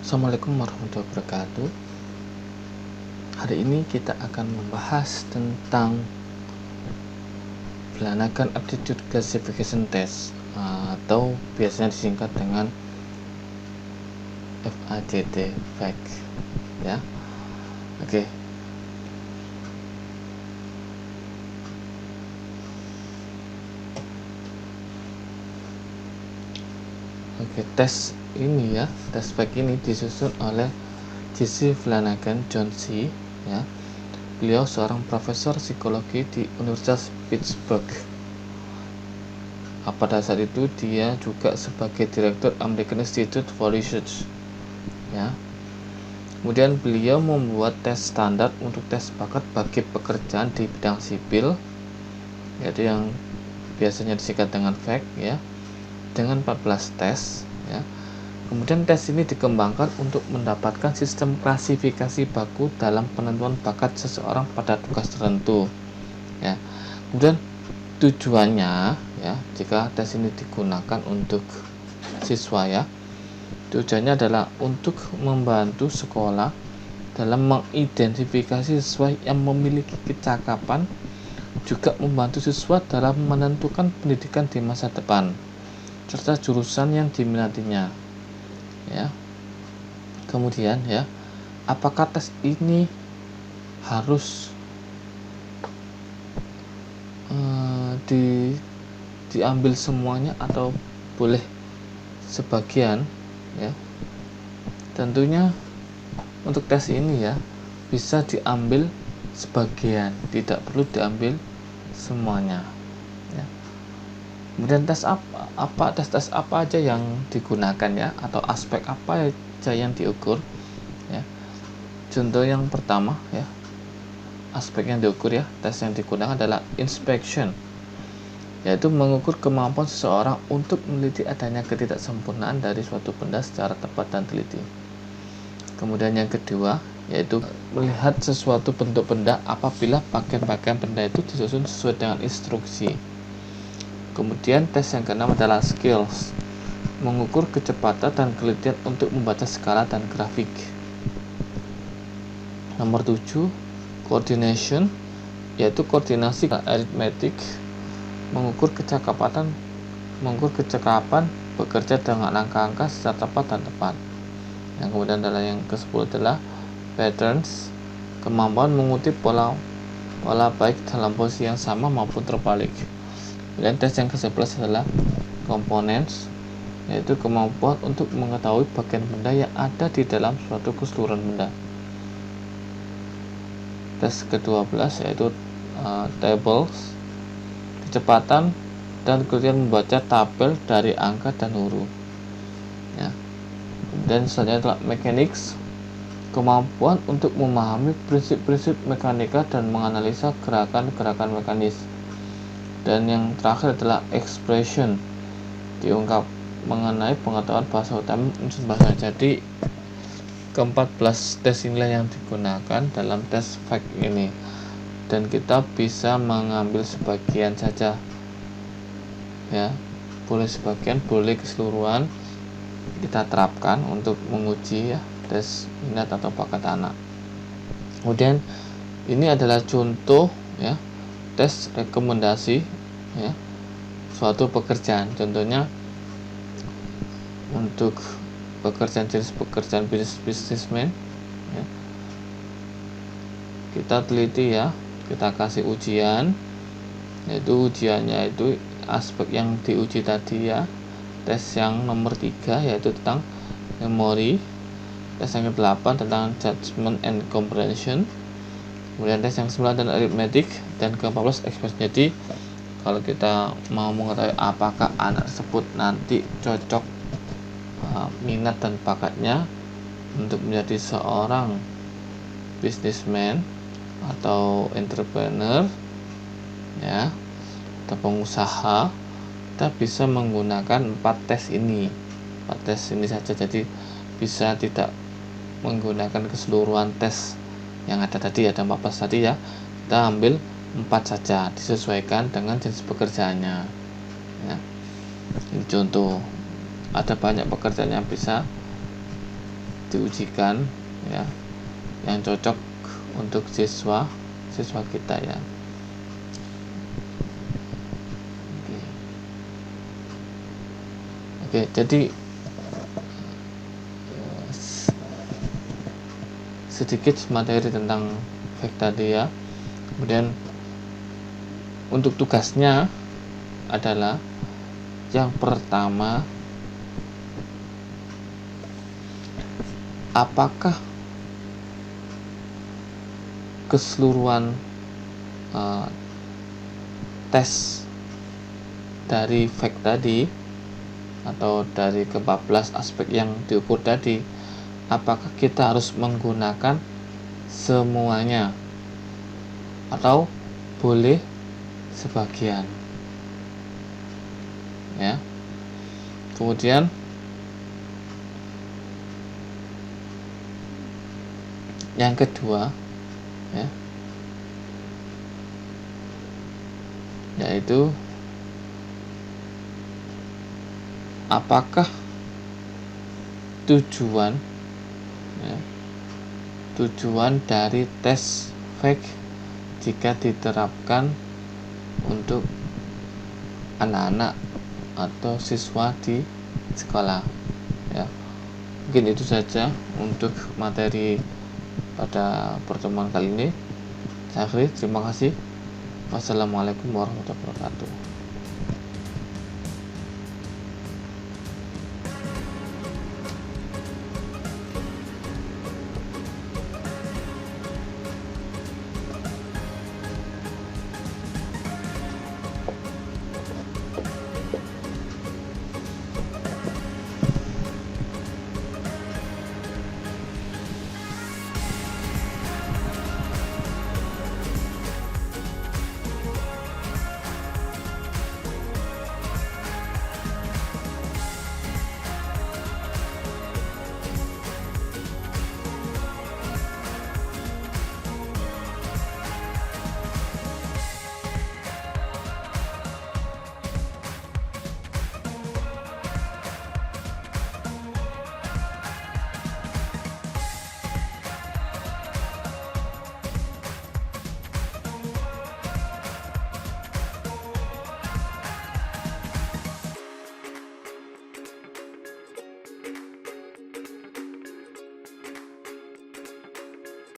Assalamualaikum warahmatullahi wabarakatuh. Hari ini kita akan membahas tentang Flanagan Aptitude Classification Test atau biasanya disingkat dengan FACT, FACT ya. Oke. Tes ini ya, tes FACT ini disusun oleh J.C. Flanagan John C. ya. Beliau seorang profesor psikologi di Universitas Pittsburgh. Pada saat itu dia juga sebagai direktur American Institute for Research ya. Kemudian beliau membuat tes standar untuk tes bakat bagi pekerjaan di bidang sipil, yaitu yang biasanya disingkat dengan FACT ya, dengan 14 tes ya. Kemudian tes ini dikembangkan untuk mendapatkan sistem klasifikasi baku dalam penentuan bakat seseorang pada tugas tertentu ya. Kemudian tujuannya ya, jika tes ini digunakan untuk siswa ya, tujuannya adalah untuk membantu sekolah dalam mengidentifikasi siswa yang memiliki kecakapan, juga membantu siswa dalam menentukan pendidikan di masa depan serta jurusan yang diminatinya ya. Kemudian ya, apakah tes ini harus diambil semuanya atau boleh sebagian ya? Tentunya untuk tes ini ya bisa diambil sebagian, tidak perlu diambil semuanya ya. Kemudian tes tes apa aja yang digunakan ya, atau aspek apa aja yang diukur ya. Contoh yang pertama ya, aspek yang diukur ya, tes yang digunakan adalah inspection, yaitu mengukur kemampuan seseorang untuk meneliti adanya ketidaksempurnaan dari suatu benda secara tepat dan teliti. Kemudian yang kedua yaitu melihat sesuatu bentuk benda apabila bagian-bagian benda itu disusun sesuai dengan instruksi. Kemudian tes yang keenam adalah skills, mengukur kecepatan dan kelitian untuk membaca skala dan grafik. Nomor 7, coordination, yaitu koordinasi aritmetik, mengukur kecakapan bekerja dengan angka-angka secara tepat dan tepat. Yang kemudian adalah yang ke-10 adalah patterns, kemampuan mengutip pola baik dalam posisi yang sama maupun terbalik. Dan tes yang ke-11 adalah components, yaitu kemampuan untuk mengetahui bagian benda yang ada di dalam suatu keseluruhan benda. Tes ke-12 yaitu tables, kecepatan dan kemudian membaca tabel dari angka dan huruf ya. Dan selanjutnya adalah mechanics, kemampuan untuk memahami prinsip-prinsip mekanika dan menganalisa gerakan-gerakan mekanis. Dan yang terakhir adalah expression, diungkap mengenai pengetahuan bahasa utama unsur bahasa. Jadi ke-14 tes inilah yang digunakan dalam tes FACT ini, dan kita bisa mengambil sebagian saja ya, boleh sebagian, boleh keseluruhan kita terapkan untuk menguji ya, tes minat atau bakat anak. Kemudian ini adalah contoh ya, tes rekomendasi ya, suatu pekerjaan. Contohnya untuk jenis pekerjaan businessman ya, kita teliti ya, kita kasih ujian, yaitu ujiannya itu aspek yang diuji tadi ya. Tes yang nomor 3 yaitu tentang memori, tes yang ke-8 tentang judgment and comprehension, kemudian tes yang 9 dan arithmetic, dan ke-14 expression. Jadi kalau kita mau mengetahui apakah anak tersebut nanti cocok minat dan bakatnya untuk menjadi seorang businessman atau entrepreneur ya, atau pengusaha, kita bisa menggunakan 4 tes ini saja. Jadi bisa tidak menggunakan keseluruhan tes yang ada tadi, ada 14 tadi ya, kita ambil 4 saja, disesuaikan dengan jenis pekerjaannya ya. Ini contoh, ada banyak pekerjaan yang bisa diujikan ya, yang cocok untuk siswa kita ya. Oke, jadi sedikit materi tentang fact tadi ya. Kemudian untuk tugasnya adalah yang pertama, apakah keseluruhan tes dari fact tadi atau dari ke-14 aspek yang diukur tadi, apakah kita harus menggunakan semuanya atau boleh sebagian ya. Kemudian yang kedua ya, yaitu apakah tujuan dari tes fact jika diterapkan untuk anak-anak atau siswa di sekolah ya. Mungkin itu saja untuk materi pada pertemuan kali ini. Saya akhiri, terima kasih. Wassalamualaikum warahmatullahi wabarakatuh.